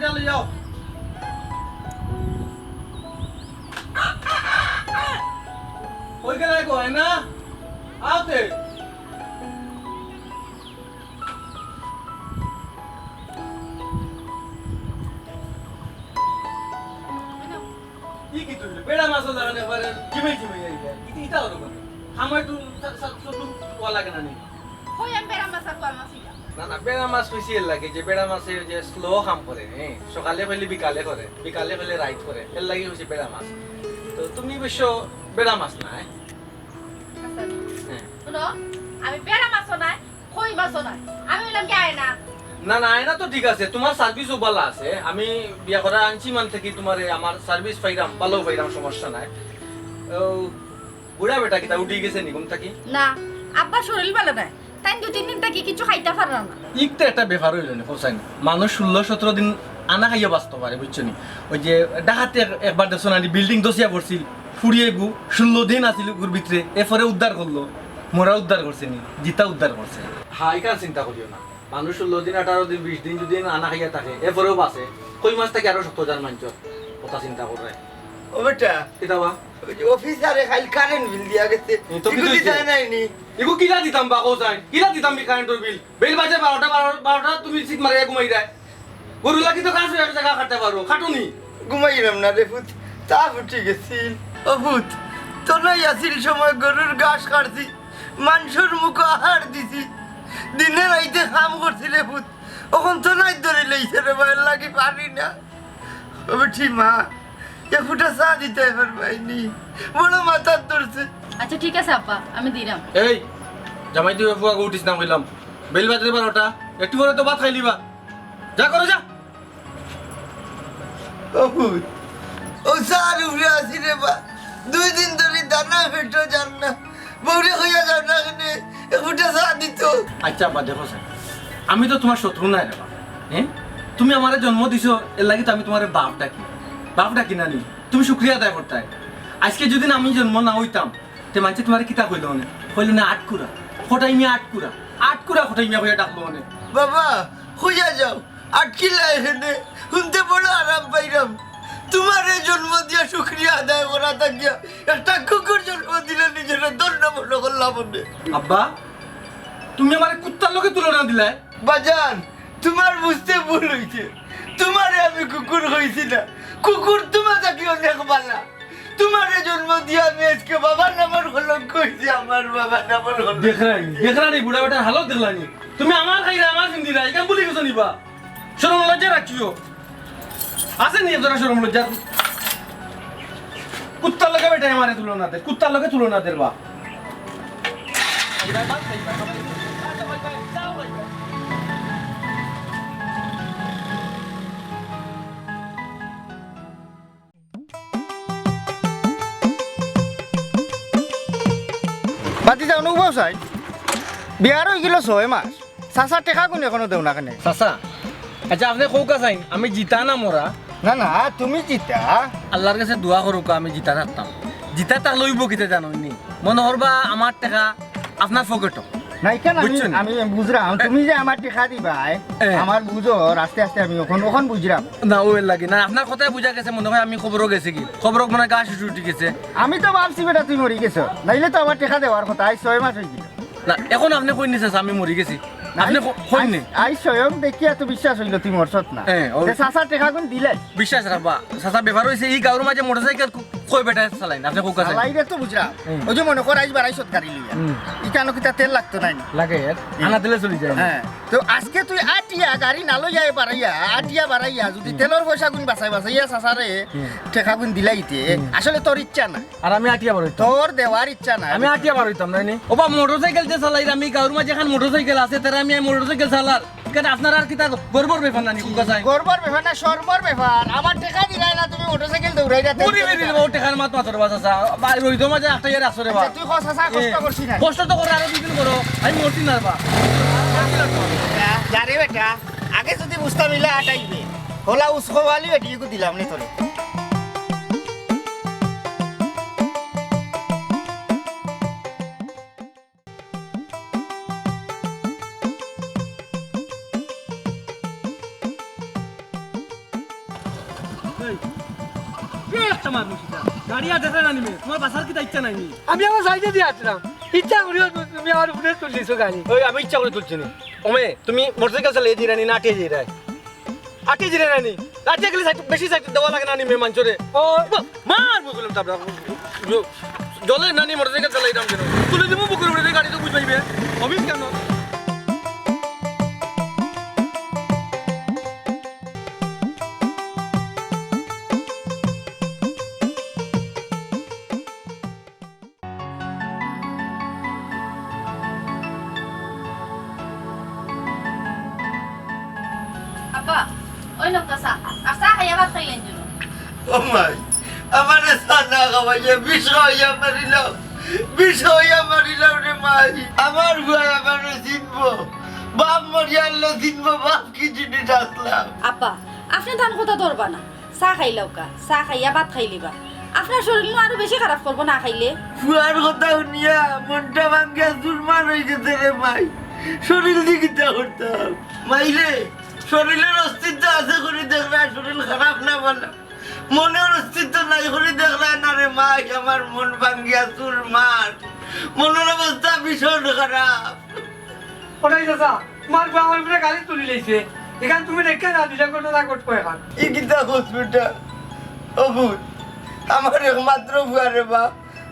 বেটা লই যাও কই গেলে কই না আতে কি তুই বেড়া মাছ লাগানে পারে জিমে জিমে যাই ইটা হলো আমার তো সব কোয়া লাগে না নি কই আমি বেড়া মাছ আর কোয়া মাছ না না বেড়া মাছ কইছি এর লাগে যে বেড়া মাছে যে স্লো কাম করে হ্যাঁ সকালে ফেলে বিকালে করে বিকালে ফেলে রাইট করে এর লাগে হইছে বেড়া মাছ তো তুমি অবশ্য বেড়া মাছ না হ্যাঁ শুনো আমি বেড়া মাছও নাই কই মাছও নাই আমি হইলাম কি আয় না না না আয়না তো ঠিক আছে তোমার সার্ভিস ভালো আছে আমি বিয়া করা আনছি মান থেকে তোমার আমার সার্ভিস পাইরাম ভালো পাইরাম সমস্যা নাই বুড়া বেটা কি তা উঠে গেছে নি ঘুম থাকি না আব্বা শরীর ভালো নাই তাই 2-3 দিন থেকে কিছু খাইতে পারে না ইকটা একটা ব্যাপার হইল না হোসাইন মানুষ 16-17 দিন আনা খাইয়া বাঁচতে পারে বুঝছো নি ওই যে ডাকাতে একবার দেখছো না বিল্ডিং দসিয়া পড়ছিল ফুরিয়ে গু 16 দিন আছিল গুর ভিতরে এরপরে উদ্ধার করলো মোরা উদ্ধার করছে নি জিতা উদ্ধার করছে হ্যাঁ এখান চিন্তা করিও না মানুষ 16 দিন 18 দিন 20 দিন যদি আনা খাইয়া থাকে এরপরেও বাঁচে কই মাস থেকে আরো 70,000 মানুষ কথা চিন্তা করে ও বেটা কিতাবা অফিসারে খালি কারেন্ট বিল দিয়া গেছে এগুলি যায় নাই নি এগো কিলা দিতাম বা হোসাইন কিলা দিতাম কারেন্টের বিল বিল বাজে 12টা তুমি সিট মারিয়া ঘুমাই যায় গরু লাগি তো কাজ হয়ে জায়গা কাটতে পারো খাটুনি ঘুমাইলাম না রে ভূত তা উঠে গেছিল ও ভূত তো নাই আসিল সময় গরুর ঘাস কাটছি মানুষের মুখ আহার দিছি দিনে রাইতে কাম করছিলে ভূত এখন তো নাই ধরে লইছে রে ভাই লাগি পারি না ও বেটি মা এ ফুটা চা দিতে পারবাইনি বড় মাথার ধরছে আচ্ছা ঠিক আছে আব্বা আমি দিলাম এই জামাই তুই ফুয়া উঠিস না কইলাম বেল বাজে 12টা একটু পরে তো ভাত খাইলিবা যা করো যা ও ভূত ও সার উড়ে আসি রে বা 2 দিন ধরে দানা ফেটো যান না বউরে হইয়া যাও না কেনে এ ফুটা চা দিত আচ্ছা বা দেখো স্যার আমি তো তোমার শত্রু নাই রে হ্যাঁ তুমি আমারে জন্ম দিছো এর লাগি তো আমি তোমার বাপ ডাকি না নি তুমি শুকরিয়া আদায় করতে আজকে যদি আমি জন্ম না হইতাম তে মানছে তোমার কিতা কইলো না কইলো না আটকুরা ফটাই মিয়া আটকুরা ফটাই মিয়া হইয়া ডাকলো না বাবা হইয়া যাও আটকিলা এখানে শুনতে বড় আরাম পাইরাম তোমার এই জন্ম দিয়া শুক্রিয়া আদায় করা থাকিয়া একটা কুকুর জন্ম দিলে নিজের দণ্ড মনে করলাম মনে আব্বা তুমি আমার কুত্তার লোকে তুলনা দিলাই বাজান তোমার বুঝতে ভুল হইছে তোমারে আমি কুকুর হইছি না কুকুর তোমার থাকি অনেক বালা তোমারে জন্ম দিয়া আমি আজকে বাবার নামের কলঙ্ক হইছি আমার বাবার নামের কলঙ্ক দেখরানি বুড়া বেটার হালত দেখলানি তুমি আমার খাইরা আমার সিন্দিরা এখান বলি গেছো নিবা শরম লজ্জা রাখিও আছে নি তোরা শরম লজ্জা কুত্তার লগে বেটা আমারে তুলনা দে কুত্তার লগে তুলনা দেবা বাতি যাও নৌ চাই বিয়ার হয়ে গেল 6 মাস চাষার টেকা কোন এখনো দেও না কেন চাচা আচ্ছা আপনি কৌকা চাইন আমি জিতা না মরা না না তুমি জিতা আল্লাহর কাছে দোয়া করুক আমি জিতা থাকতাম জিতা তা লইব কিতে জানোনি মনে করবা আমার টাকা আপনার পকেট নাই কেন বুঝছো নি? আমি বুঝলাম তুমি যে আমার টেকা দিবা আমার বুঝো আস্তে আস্তে আমি ওখান বুঝলাম না ও এর লাগে না আপনার কথাই বুঝা গেছে মনে হয় আমি খবরও গেছে কি খবরক মানে গা শুটু উঠে গেছে আমি তো ভাবছি বেটা তুই মরি গেছো নাইলে তো আমার টেকা দেওয়ার কথা আজ 6 মাস হয়ে গেল না এখন আপনি কই নিছে আমি মরি গেছি আপনি কই নি আজ স্বয়ং দেখিয়া তো বিশ্বাস হইল তুই মরছত না হ্যাঁ, ও- চাষার টেকা কোন দিলে বিশ্বাস রাখবা চাচা ব্যবহার হয়েছে এই গাঁর মাঝে মোটরসাইকেল কই বেটা চালাইন আপনি কৌকা চাইন লাইরে তো বুঝলাম ওই যে মনে কর আজ বাড়াইছত গাড়ি লইয়া ইকানো কিতা তেল লাগতো নাই লাগে আনা দিলে চলে যায় হ্যাঁ তো আজকে তুই আটিয়া গাড়ি নালো যায় বাড়াইয়া আটিয়া বাড়াইয়া যদি তেলের পয়সা গুণ বাঁচাইয়া চাচারে টেকা গুণ দিলাইতে আসলে তোর ইচ্ছা না আর আমি আটিয়া বার হইতাম তোর দেওয়ার ইচ্ছা না আমি আটিয়া বার হইতাম নাই ওবা মোটরসাইকেল যে চালাই আমি গাঁর মাঝে এখন মোটরসাইকেল আছে তারা আমি মোটরসাইকেল চালার কেন আপনার আর কিতা গর্বর ব্যাপার নানি কৌকা চাইন গর্বর ব্যাপার না সর্বর ব্যাপার আমার টেকা দিলাই না তুমি মোটরসাইকেল দৌড়াই পুরি বেরি দেবো টাকার মাত মাতর বাস আছে রইতো মাঝে একটা ইয়ার আসরে বা তুই চাচা কষ্ট করছিস না কষ্ট তো করে আরো দুদিন করো আমি মরছি না বা জারে বেটা আগে যদি বুঝতাম মিলে আটাইবে হোলা উসকো वाली বেটিকে দিলাম নি তোরে একটা মানুষ এটা গাড়ি আর দেখলে না নিবে তোমার বাসার কি ইচ্ছা নাই আমি আমার সাইডে দিয়ে আসলাম ইচ্ছা করিও তুমি আমার উপরে তুলিছো গাড়ি ওই আমি ইচ্ছা করে তুলছি না ওমে তুমি মোটরসাইকেল চালিয়ে জিরানি না আটিয়ে জিরাই আটিয়ে জিরানি আটিয়ে গেলে বেশি সাইড দেওয়া লাগে না নিমে মাঞ্চরে ও মার বললাম তারপর জলে নানি মোটরসাইকেল চালাই দাম কেন তুলে দিব বুকুর উপরে গাড়ি তো বুঝ পাইবে অমিত কেন আব্বা ওই লোকটা চা আর চা খাইয়া ভাত খাইলেন জন্য ও মাই আমার সানা খাওয়াইয়া বিষ হইয়া মারিলাম রে মাই আমার ভাই আমার চিনবো বাপ মরিয়ালে চিনবো বাপ কি জিনিস আসলাম আব্বা আপনি ধান কথা ধরবা না চা খাইলাও কা চা খাইয়া ভাত খাইলিবা আপনার শরীর আরো বেশি খারাপ করবো না খাইলে ফুয়ার কথা শুনিয়া মনটা ভাঙ্গিয়া চুরমার হয়ে গেছে রে মাই শরীর দিকিটা করতাম মাইলে শরীরের অস্তিত্ব আছে করে দেখলে শরীর খারাপ না বলে মনের অস্তিত্ব নাই করে দেখলে না রে মাই আমার মন ভাঙ্গিয়া চুরমার মনের অবস্থা ভীষণ খারাপ ওটাই দাদা তোমার বউ আমার উপরে গাড়ি তুলি লাইছে এখান তুমি রেখে না দিলে কোটা না কোট কয় খান ই কিতা হসপিটাল অভূত আমার একমাত্র ভুয়া রে বাপ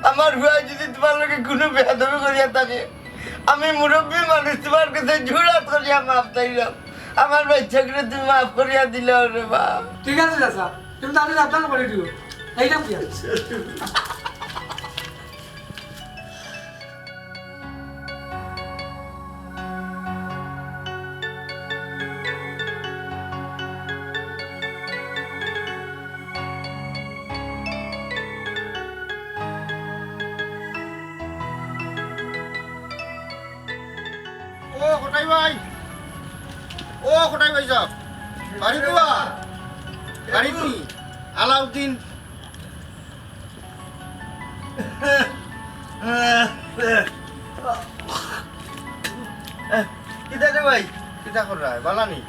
আমার ভুয়া যদি তোমার লোকে কোনো বেহাদবি করিয়া থাকে আমি মুরব্বী মানুষ তোমার কাছে ঝুড়াত করিয়া মাফ চাইলাম আমার বাচ্চাকে তুমি মাফ করিয়া দিলাও রে বাপ ঠিক আছে দাদা তুমি তাহলে সাবধান করে দিও এইরকম কি ও কোটাই ভাই ও কোটাই ভাই সাহেব বাড়ি দুয়া বাড়ি তুই আলাউদ্দিন কিতা রে ভাই কিতা কর রায় বালানি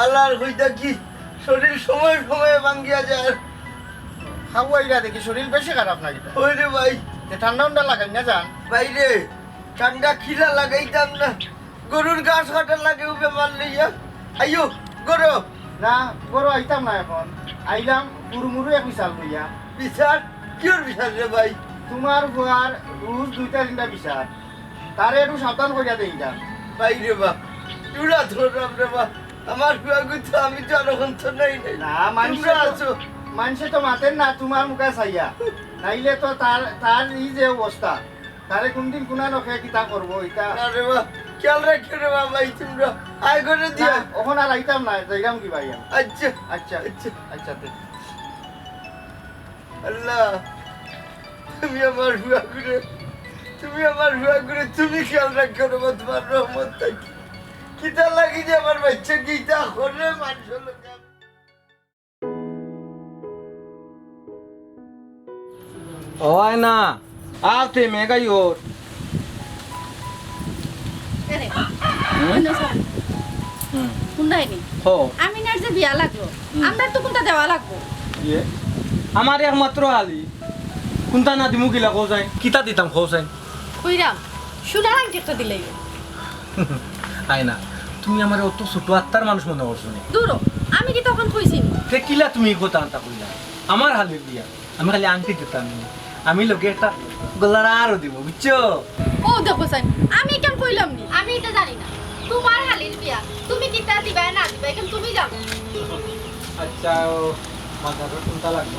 আল্লাহর হইতা কি শরীর সময় সময়ে ভাঙ্গিয়া যায় খাওয়াইরা দেখি শরীর বেশি খারাপ না কিতা ওই রে ভাই ঠান্ডা উন্ডা লাগাই না যান বাইরে ঠান্ডা খিলা লাগাইতাম না গরুর ঘাস কাটা লাগে বেমার লইয়া আইও গরু না বড় আইতাম না এখন আইলাম মুরু এক বিশাল লইয়া বিচার কিয়র বিচার রে ভাই তোমার বুয়ার রোজ 2-3টা বিচার তারে একটু সাবধান করিয়া দেই যান বাইরে বা চুড়া ধরলাম রে বা আমার কুয়াগু তো আমি তো আর এখন তো নাই নাই না মানুষে আছো মানুষে তো মাতেন না তোমার মুখে চাইয়া নাইলে তো তার এই যে অবস্থা তারে কোনদিন কোনা নখে কিতা করবো এটা আরে বা খেয়াল রাখো রে বা ভাই তোমরা আয় করে দিয়া ওখান আর আইতাম না যাইলাম কি ভাইয়া আচ্ছা আচ্ছা আচ্ছা আচ্ছা আল্লাহ তুমি আমার হুয়া করে তুমি খেয়াল রাখো রে বা তোমার রহমত থাকি কিতা লাগি যে আমার বাচ্চা কিতা করে মানুষ লোক ওই না আতে মেগাই ওর শুনাইনি হো আমিনার যে বিয়া লাগলো আমরা তো কোনটা দেওয়া লাগবো ইয়ে আমার একমাত্র আলি কোনটা না দিমু গিলা কো যাই কিতা দিতাম কো যাই কইরাম সোনার আংটি একটা দিলেই আই না তুমি আমার অত ছোট আত্মার মানুষ মনে করছো নি দূর আমি কি তখন কইছি তে কিলা তুমি কথা আনতা কইলা আমার হালির দিয়া আমি খালি আংটি দিতাম নি আমি লোকে একটা গলার আরো দিব বুঝছো ও দেখো সাইন আমি কেন কইলাম নি আমি এটা জানি না তোমার হালির বিয়া তুমি কিতা দিবা না দিবা এখন তুমি জানো আচ্ছা ও মাথাটা কোনটা লাগবে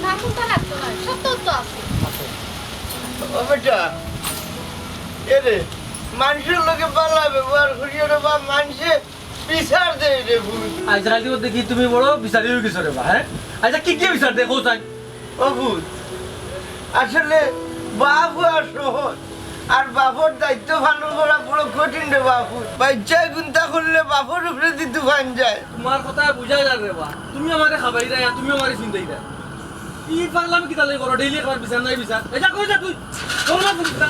না কোনটা লাগতো না সব তো আছে ও বেটা এরে মানুষের লোকে পাল্লা ব্যবহার করিও রে বা মানুষে বিচার দেয় রে ভূত আজ রাতে দেখি তুমি বড় বিচারি হয়ে গেছো রে বা হ্যাঁ আচ্ছা কি কি বিচার দেখো যাই ও ভূত আসলে বাপ হওয়া সহজ আর বাপর দায়িত্ব পালন করা বড় কঠিন রে বাপু বাচ্চায় গুন্তা করলে বাপর উপরে দিতে পান যায় তোমার কথা বুঝা যায় রে বা তুমি আমারে খাবাই দেয় তুমি আমারে চিন্তাই দেয় ই পারলাম কি তালে করো ডেইলি একবার বিচার নাই বিচার এটা কই যা তুই তোর না বুঝতা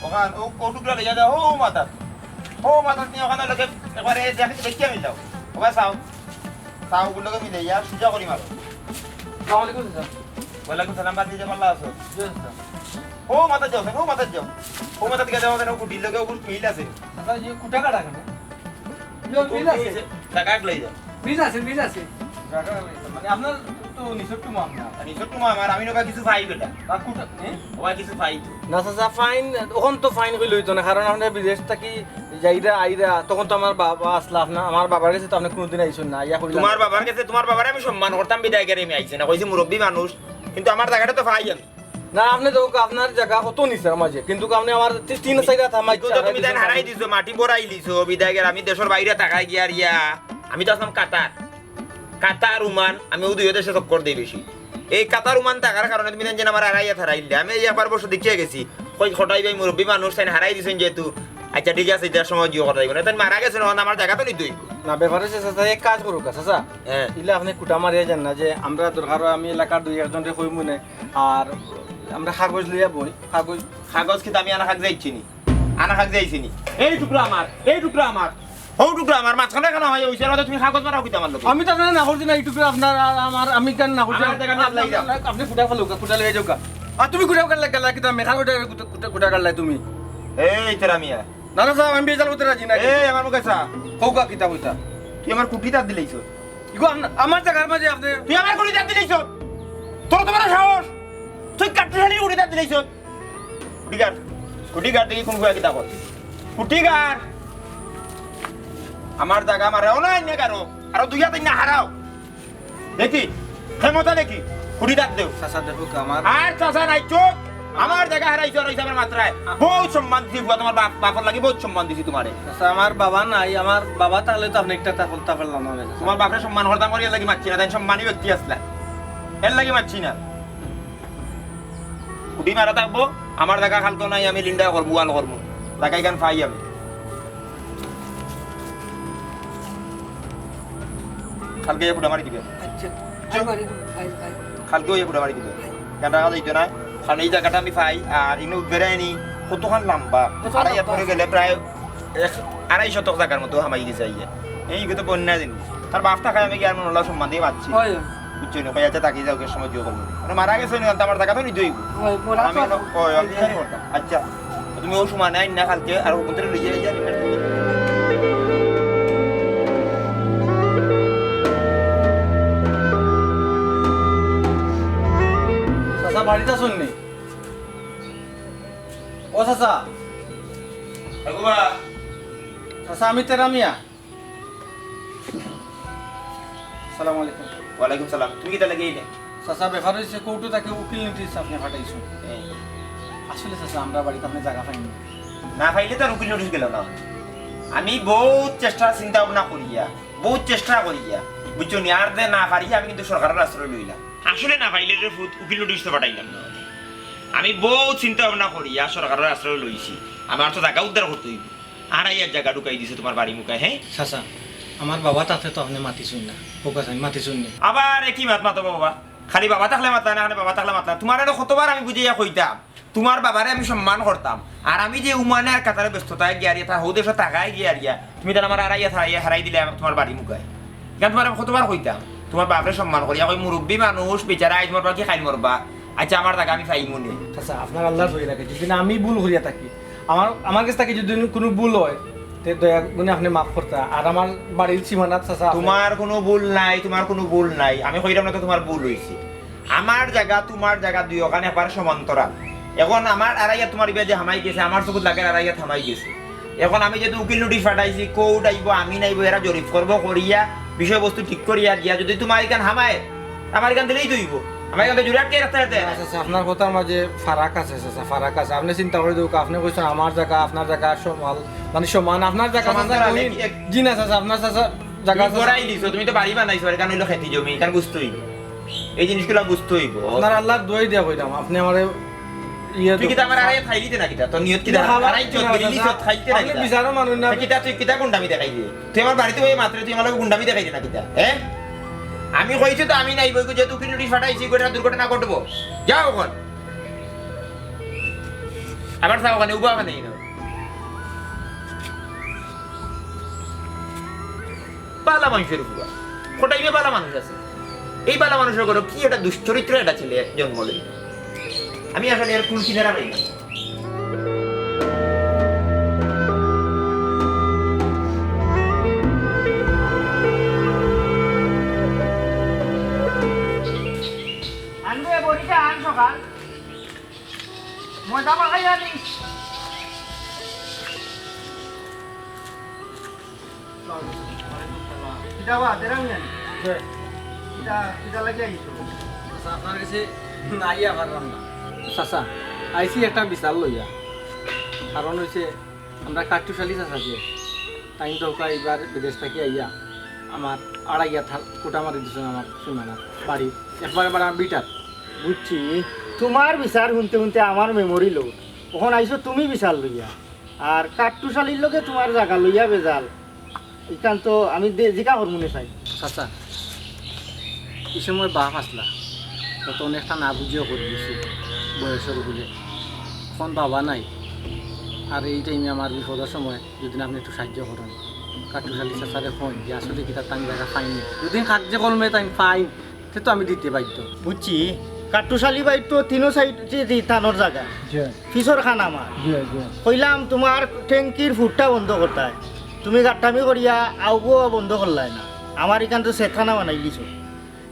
ওখান ও কৌটুকরা লেগে যাও ও মাথা নিয়ে ওখানে লোকে একবারে দেখি আমি যাও ওখানে চাওগুলোকে মিলে ইয়া সুজা করি মারো আসসালামু আলাইকুম চাচা ওয়ালাইকুম সালাম বাদ দিয়ে পারলা আছো ও মাথা যাও ও মাথা দিকে যাও ও কুটির লোকে ও মিল আছে চাচা এই কুটা কাটা কেন বিল আছে টাকা লই যাও বিল আছে মানে আপনার তো নিছক তো মাম না আমি ছোট আমার আমি নবা কিছু পাই বেটা আর কুটা ওবা কিছু পাই তো না চাচা ফাইন তখন তো ফাইন হইল হইতো না কারণ আমরা বিদেশ থাকি যাইরা আইরা তখন তো আমার বাবা আসলা আপনার আমার বাবার কাছে তো আপনি কোনোদিন আইসুন না ইয়া করি তোমার বাবার কাছে তোমার বাবারে আমি সম্মান করতাম বিদায় করে আমি আইছি না কইছি মুরব্বী মানুষ কিন্তু আমার জায়গাটা তো পাই আমি না আপনি তো আপনার জায়গা কত নিছেন মাঝে কিন্তু আপনি আমার তিন সাইডা থামাই তো তুমি তাই হারাই দিছো মাটি বড়াই লিছো বিদায় করে আমি দেশের বাইরে টাকায় গিয়া রিয়া আমি তো আসলাম কাতার উমান আমি ও দুই দেশে চক্কর দিই বেশি এই কাতার উমান থাকার কারণে তুমি জানেন আমার হারাইয়া হারাইলে আমি এই একবার বছর দেখিয়ে গেছি কই খটাই ভাই মুরব্বী মানুষ তাই হারাই দিছেন যেহেতু আচ্ছা ঠিক আছে এটার সময় জিও কথা না তাই মারা গেছে না আমার জায়গা তো নিতই না ব্যাপার হচ্ছে চাচা এক কাজ করুক চাচা হ্যাঁ ইলে আপনি কুটা মারিয়া যান না যে আমরা দরকার হয় আমি এলাকার দুই একজনকে কই মনে আর আমরা কাগজ লইয়া বই কাগজ কিন্তু আমি আনা খাক যাইছি নি এই টুকরা আমার ও টুকরা আমার মাঝখানে কেন হয় ওইসের মধ্যে তুমি কাগজ মারাও কিন্তু আমার লোক আমি তো আপনার না করছি না এইটুকু আপনার আর আমার আমি কেন না করছি আমার জায়গা নিয়ে লাই যাও। আপনি কুটা ফেলো কুটা লইয়া যাও আর তুমি কুটা কাটলে গেলা কিন্তু মেখা কুটা কাটলাই তুমি এই তেরা মিয়া না না স্যার আমি বেজাল হতে রাজি না এই আমার মুখে চা কৌকা কিতাব হইতা তুই আমার কুটি তার দিলেইছো ইগো আমার জায়গার মাঝে আপনি তুই আমার কুটি তার দিলেইছো তোর তো বড় সাহস তুই কাটছানি কুটি তার দিলেইছো কুটি গার দেখি কোন কুয়া কিতাব কুটি গার আমার জায়গা মারাও না এনে কারো আর দুই হাত না হারাও দেখি ক্ষমতা দেখি কুটি তার দেও চাচা দেখো আমার আর চাচা নাই চোখ আমার জায়গা হারাইছো আর আমার মাত্রায় বহুত সম্মান দিছি তোমার বাপর লাগি বহুত সম্মান দিছি তোমারে চাচা আমার বাবা নাই আমার বাবা তাহলে তো আপনি একটা তা পারলাম না তোমার বাপরে সম্মান করতাম করি এর লাগি মারছি না তাই সম্মানী ব্যক্তি আসলা এর লাগি মারছি না কুটি মারা থাকবো আমার জায়গা খালতো নাই আমি লিন্ডা করবো ওয়াল করবো জায়গা এখান পাই আমি কালকে এই ফুটা মারি দিবে আচ্ছা কালকেও এই ফুটা মারি দিবে কেন টাকা দিতে না কারণ এই জায়গাটা আমি পাই আর ইনো বেড়ায়নি কতখান লম্বা আড়াই হাত পরে গেলে প্রায় 250 শতক জায়গার মতো হামাই দিছে এই তো বন্যা জিনিস তার বাপটা খাই আমি কি আর মনে সম্মান দিয়ে পাচ্ছি হয় বুঝছো না কইয়াছে তাকি যাও সময় জিও করবো মানে মারা গেছে না আমার জায়গা তো নিতেই হয় মোরা আমি আমি জানি করতাম আচ্ছা তুমি ও সময় নাই না কালকে আর ওদের লইয়ে যাই চাচা বাড়িতে শুননি ও চাচা চাচা আমি তেরা মিয়া সালামু আলাইকুম ওয়ালাইকুম সালাম তুমি কি তাহলে গেইলে চাচা ব্যাপার হয়েছে কৌটো তাকে উকিল নোটিস আপনি ফাটাইছো আসলে চাচা আমরা বাড়িতে আপনি জায়গা পাইনি না পাইলে তো উকিল নোটিশ গেল না আমি বহুত চিন্তা ভাবনা করিয়া বুঝছো নি আর না পারিয়া আমি কিন্তু সরকারের আশ্রয় লইলাম আসলে না পাইলে উকিল নোটিশ তো পাঠাইলাম না আমি বহুত চিন্তা ভাবনা করিয়া সরকারের আশ্রয় লইছি আমার তো জায়গা উদ্ধার করতে হইব আর এই জায়গা ঢুকাই দিছে তোমার বাড়ি মুখায় হ্যাঁ চাচা আমার বাবা তাতে তো আপনি মাতি শুন না ফোকাস আমি মাতি শুন না আবার একই মাতো বাবা খালি বাবা থাকলে মাতলা না বাবা থাকলে মাতলা তোমার আরো কতবার আমি বুঝিয়া কইতাম তোমার বাবারে আমি সম্মান করতাম আর আমি যে উমানে আর কাতারে ব্যস্ততায় গিয়ারিয়া থা হৌ দেশে টাকায় গিয়ারিয়া তুমি তার আমার হারাই দিলে তোমার বাড়ি মুখায় কেন তোমার কতবার কইতাম তোমার বাপরে সম্মান করিয়া কই মুরব্বী মানুষ বেচারা আইজ মরবা কি খাইল মরবা আচ্ছা আমার টাকা আমি পাই মনে চাচা আপনার আল্লাহ ধরে রাখে যদি না আমি ভুল করিয়া থাকি আমার কাছে থাকি যদি কোনো ভুল হয় তে দয়া গুণে আপনি মাফ করতা আর আমার বাড়ির সীমানাত চাচা তোমার কোনো ভুল নাই আমি কইলাম না তো তোমার ভুল হইছে আমার জায়গা তোমার জায়গা দুই ওখানে একবার সমান্তরাল এখন আমার আড়াইয়া তোমার বিয়ে যে হামাই গেছে আমার চকুত লাগে আড়াইয়া থামাই গেছে এখন আমি যেহেতু উকিল নোটিশ পাঠাইছি কোর্ট আইব আমি নাইব এরা জরিপ করবো করিয়া বিষয়বস্তু ঠিক করিয়া দিয়া যদি তোমার এখান হামায় আমার এখান দিলেই দইব আমার এখান জুড়ে আটকে রাখতে আপনার কথার মাঝে ফারাক আছে চাচা ফারাক আছে আপনি চিন্তা করে দেব আপনি কইছেন আমার জায়গা আপনার জায়গা সমান মানে সমান আপনার জায়গা জি না চাচা আপনার চাচা জায়গা করাই দিছো তুমি তো বাড়ি বানাইছো এর কারণে হইলো খেতি জমি এখানে বুঝতে হইব এই জিনিসগুলো বুঝতে হইব আপনার আল্লাহ দই দিয়া কইলাম আপনি আমারে তুই কিতা আমার আড়াই খাই দিতে না কিতা তোর নিয়ত কিতা আড়াই চোদ গিলি চোদ খাইতে না আপনি বিচারও মানুষ না কিতা তুই কিতা গুন্ডামি দেখাই দে তুই আমার বাড়িতে ওই মাত্র তুই আমার গুন্ডামি দেখাই দে না কিতা হ্যাঁ আমি কইছি তো আমি নাই বই যেহেতু উকিল নোটিশ পাঠাইছি গোটা দুর্ঘটনা ঘটবো যাও ওখান আবার চাও ওখানে উবা ওখানে বালা মানুষের উপর কোটাইবে বালা মানুষ আছে এই বালা মানুষের ঘরে কি একটা দুশ্চরিত্র একটা ছেলে জন্ম লই আমি আসলে এর কুল কিনারা পাই না আনবে বড়িটা আন সকাল মজা মাখাই আনি এটা বা দেরাম জানি এটা লাগে আইছো আপনার কাছে নাইয়া পারলাম না চাচা আইসি একটা বিচার লইয়া কারণ হয়েছে আমরা কাটুশালি চাচা যে টাইম দরকার এবার বিদেশ থেকে আইয়া আমার আড়াইয়া কোটা মারি দিচ্ছেন আমার সীমানা বাড়ি একবার আমার বিটার বুঝছি তোমার বিচার শুনতে শুনতে আমার মেমোরি লোক ওখান আইসো তুমি বিচার লইয়া আর কাঠটুশালির লোকে তোমার জায়গা লইয়া বেজাল এখান তো আমি জিকা হরমোনে চাই চাচা এই সময় বাপ আসলা তত অনেকটা না বুঝিও করে দিয়েছি বয়সের বলে এখন বাবা নাই আর এই টাইমে আমার বিপদের সময় যদি আপনি একটু সাহায্য করেন কাটুশালি চাচারে ফোন যে আসলে কি তার টাইম জায়গা পাইনি যদি কার্য কলমে টাইম পাইন সে তো আমি দিতে বাধ্য বুঝছি কাঠটুশালি বাই তো তিনো সাইড যে থানোর জায়গা ফিসর খান আমার কইলাম তোমার ট্যাঙ্কির ফুটটা বন্ধ করতায় তুমি গাট্টামি করিয়া আউগো বন্ধ করলাই না আমার এখান তো সেখানা বানাই দিছো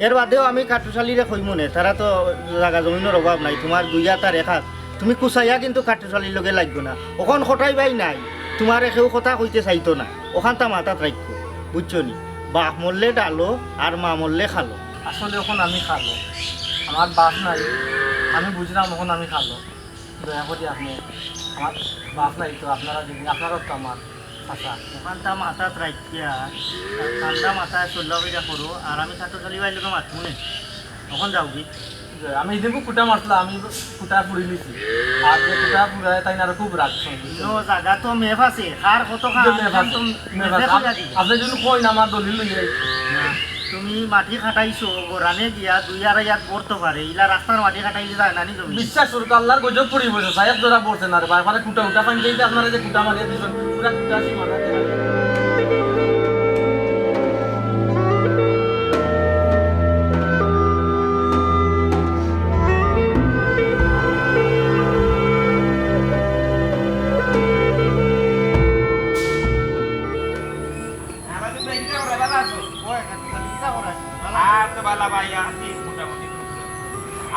এর বাদেও আমি কাঠটুশালিরে কই মনে তারা তো জায়গা জমিনের অভাব নাই তোমার দুইয়া তার একাত তুমি কুচাইয়া কিন্তু কাঠটুশালির লগে লাগবে না ওখান খটাই বাই নাই তোমার একেও কথা কইতে চাইতো না ওখান তা মাথাত রাখবো বুঝছো নি বাপ মরলে ডালো আর মা মরলে খালো আসলে এখন আমি খালো আমার বাপ নাই আমি বুঝলাম এখন আমি খালো দয়া করে আপনি আমার বাপ নাই তো আপনারা যদি আপনারও তো আমার আচ্ছা ওখানটা মাথাত রাখিয়া ঠান্ডা মাথায় চল্লা বইটা করো আর আমি কাঠটুশালি বাইলে তো মাথবো নে তখন যাও কি আমি এদিনকে কুটা মারছিলাম আমি কুটা পুড়ি নিছি আর যে কুটা পুরায় তাই আর খুব রাগ জায়গা তো মেফ আছে আর কত আপনি যদি কই না আমার দলিল লইয়ে তুমি মাটি খাটাইছো গোরানে গিয়া দুই আড়াইয়াত পড়তে পারে ইলা রাস্তার মাটি খাটাইলে যায় নানি তুমি বিশ্বাস করো আল্লাহর গজব পড়ি বসে সাহেব ধরা পড়ছে না রে বারবার কুটা উঠা পানি দিতে আপনারা যে কুটা মারিয়ে দিছেন পুরা কুটা সি মারা আর তো বালা ভাই আছি মোটামুটি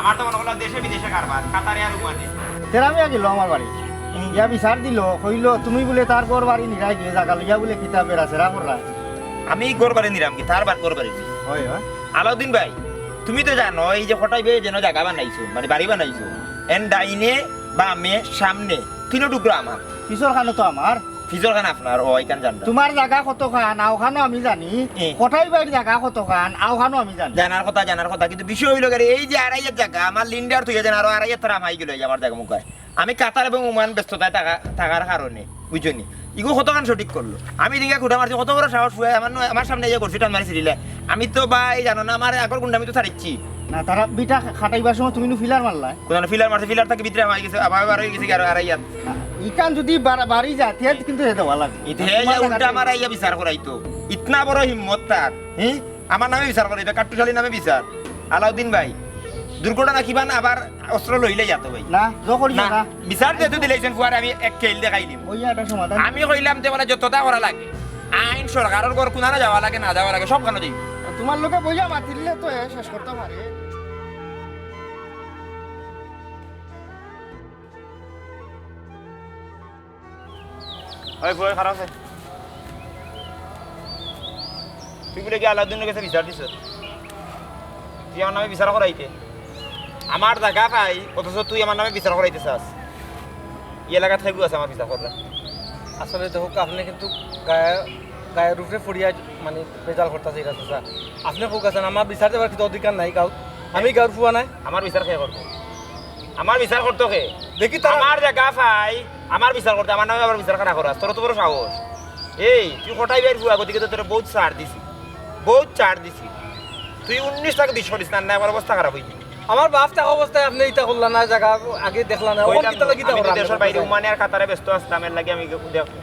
আমার তো মনে হলো দেশে বিদেশে কারবার কাতারে আর উমানে তেরামিয়া গেল আমার বাড়ি ইয়া বিচার দিল কইল তুমি বলে তারপর বাড়ি নিরাই গিয়ে জাগা লইয়া বলে কিতাবের আছে রা করলা আমি গোর বাড়ি নিলাম কি তার বার গোর বাড়ি হয় হয় আলাউদ্দিন ভাই তুমি তো জানো এই যে হঠাইবে যেন জায়গা বানাইছো মানে বাড়ি বানাইছো এন ডাইনে বামে সামনে তিনো টুকরো আমার কিশোর খানো তো আমার ফিজর খান আপনার ও এখান জানতাম তোমার জায়গা কত খান আওখানো আমি জানি কোথায় বাড়ির জায়গা কত খান আওখানো আমি জানি জানার কথা কিন্তু বিষয় হইল গেলে এই যে আড়াইয়ের জায়গা আমার লিন্ডার তুই যেন আরো আড়াইয়ের তারা মাই গেল আমার জায়গা মুখায় আমি কাতার এবং উমান ব্যস্ততায় থাকার কারণে বুঝছনি ইগো কতখান সঠিক করলো আমি দিকে খুঁটা মারছি কত বড় সাহস হয়ে আমার সামনে ইয়ে করছি টান মারিছি দিলে আমি তো ভাই জানো না আমার আগর গুন্ডা আমি তো ছাড়িচ্ছি না তারা বিটা খাটাইবার সময় তুমি ফিলার মারলা কোন ফিলার মারছে ফিলার থেকে ভিতরে আমার গেছে আবার বার হয়ে গেছে আর আড়াইয়াত ইকান যদি বাড়ি যায় তে কিন্তু হেতে ভালো লাগে ইতে উল্টা আমার আইয়া বিচার করাইতো ইতনা বড় হিম্মত তার হ্যাঁ আমার নামে বিচার করাইতো কাট্টুশালী নামে বিচার আলাউদ্দিন ভাই দুর্ঘটনা কিবা না আবার অস্ত্র লইলে যেত ভাই না যখন না বিচার যেহেতু দিলেছেন ফুয়ারে আমি এক খেল দেখাই দিম ওই একটা সমাধান আমি কইলাম যে বলে যতটা করা লাগে আইন সরকারের ঘর কোনা যাওয়া লাগে না যাওয়া লাগে সব কেন যাই তোমার লোকে বইয়া মাতিলে তো শেষ করতে পারে ওই ফুয়ার খারাপ আছে তুই বলে কি আলাউদ্দিনের কাছে বিচার দিছ তুই আমার নামে বিচার করাইতে আমার জায়গা পাই অথচ তুই আমার নামে বিচার করাইতে চাস এই এলাকা থেকে আছে আমার বিচার করা আসলে দেখো আপনি কিন্তু গায়ের উপরে ফড়িয়া মানে বেজাল করতেছে এটা চাচা আপনি হোক আছেন আমার বিচার দেওয়ার কিন্তু অধিকার নাই গাঁও আমি গাঁর ফুয়া নাই আমার বিচার খেয়ে করতো আমার বিচার করতো কে দেখি তারা আমার জায়গা পাই আমার বিচার করতে আমার নামে আবার বিচার করা করাস তোর তো বড় সাহস এই তুই কোটাই বের ফুয়া গতিকে তো তোর বহুত ছাড় দিছি তুই 19 টাকা 20 করিস না আমার অবস্থা খারাপ হইবি আমার বাপ থাকা অবস্থায় আপনি ইটা করলেন না জায়গা আগে দেখলাম না কইলাম কিতা লাগি আমি তো দেশের বাইরে উমানের কাতারে ব্যস্ত আসলাম এর লাগে আমি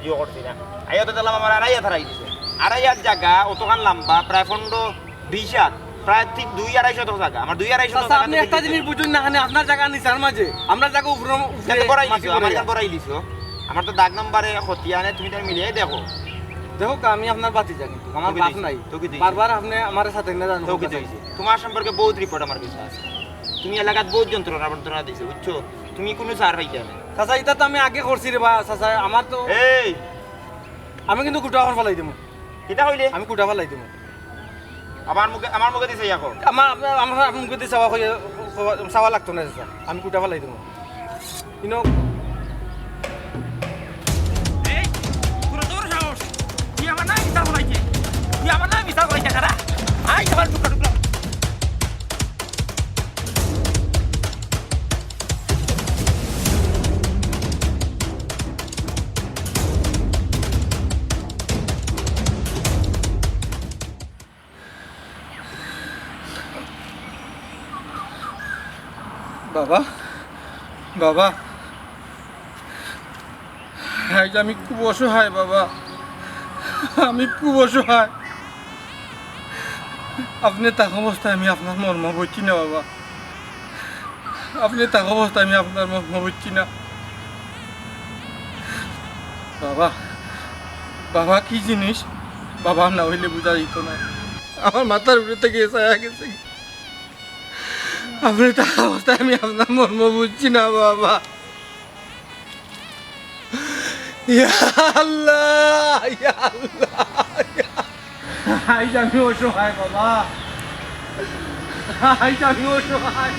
জিও করছি না আইয়া তো দিলাম আমার আড়াইয়া থারাই দিছে আড়াইয়ার জায়গা অতখান লম্বা প্রায় 15-20 হাত প্রায় ঠিক 2-250 জায়গা আমার 2-250 আপনি একটা জিনিস বুঝুন না মানে আপনার জায়গা নিচার মাঝে আমরা জায়গা উপরে বড়াই দিছো আমার কাছে বড়াই দিছো আমার তো দাগ নম্বরে খতিয়ানে তুমি তো মিলিয়ে দেখো দেখো আমি আপনার বাতি যা কিন্তু আমার তোকে বাপ দিছি, নাই তোকে দিছি। বারবার আপনি আমার সাথে না জানো তো কি হইছে তোমার সম্পর্কে বহুত রিপোর্ট আমার কাছে আছে তুমি এলাকাত বহুত যন্ত্রণা দিছো বুঝছো তুমি কোনো সার পাইতে না চাচা এটা তো আমি আগে করছি রে বা চাচা আমার তো এই আমি কিন্তু কুটা ফেলাই দিমু কিটা হইলে আমি কুটা ফেলাই দিমু আমার মুখে দিছে ইয়াকো আমার আমার মুখ দিয়ে চাওয়া লাগতো না চাচা আমি কুটা ফেলাই দিমু কিন্তু এই পুরো দূর সাহস তুই আমার নাম মিছা বলাইছে তুই আমার নাম মিছা বলাইছে কারা আই তোমার টুকরা টুকরা বাবা বাবা আজ আমি খুব অসহায় বাবা আমি খুব অসহায় আপনি তাক অবস্থায় আমি আপনার মর্ম বুঝছি না বাবা আপনি তাক অবস্থায় আমি আপনার মর্ম বুঝছি না বাবা বাবা কি জিনিস বাবা না হইলে বোঝা যেত না আমার মাথার উপরে থেকে এসে গেছে আপনি তাক অবস্থায় আমি আপনার মর্ম বুঝছি না বাবা ইয়া আল্লাহ ইয়া আল্লাহ আজ আমি অসহায় বাবা আজ আমি অসহায়